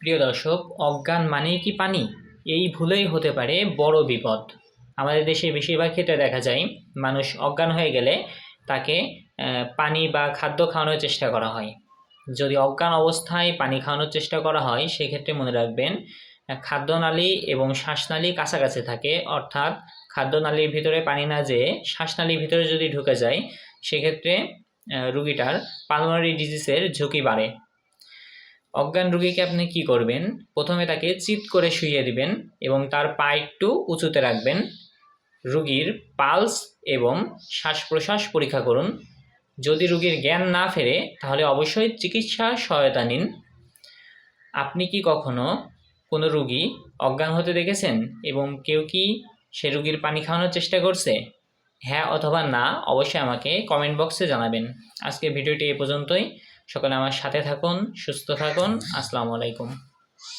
প্রিয় দর্শক, অজ্ঞান মানেই কি পানি? এই ভুলেই হতে পারে বড় বিপদ। আমাদের দেশে বেশিরভাগ ক্ষেত্রে দেখা যায় মানুষ অজ্ঞান হয়ে গেলে তাকে পানি বা খাদ্য খাওয়ানোর চেষ্টা করা হয়। যদি অজ্ঞান অবস্থায় পানি খাওয়ানোর চেষ্টা করা হয় সেক্ষেত্রে মনে রাখবেন খাদ্যনালী এবং শ্বাসনালী কাছাকাছি থাকে, অর্থাৎ খাদ্যনালীর ভিতরে পানি না যেয়ে শ্বাসনালীর ভিতরে যদি ঢুকে যায় সেক্ষেত্রে রুগীটার পালমোনারি ডিজিজের ঝুঁকি বাড়ে। অজ্ঞান রুগীকে আপনি কি করবেন? প্রথমে তাকে চিৎ করে শুইয়ে দিবেন এবং তার পা একটু উঁচুতে রাখবেন। রুগীর পালস এবং শ্বাস প্রশ্বাস পরীক্ষা করুন। যদি রুগীর জ্ঞান না ফেরে তাহলে অবশ্যই চিকিৎসা সহায়তা নিন। আপনি কি কখনো কোনো রুগী অজ্ঞান হতে দেখেছেন এবং কেউ কি সে রুগীর পানি খাওয়ানোর চেষ্টা করছে? হ্যাঁ অথবা না অবশ্যই আমাকে কমেন্ট বক্সে জানাবেন। আজকে ভিডিওটি এ পর্যন্তই। সকলে আমার সাথে থাকুন, সুস্থ থাকুন। আসসালামু আলাইকুম।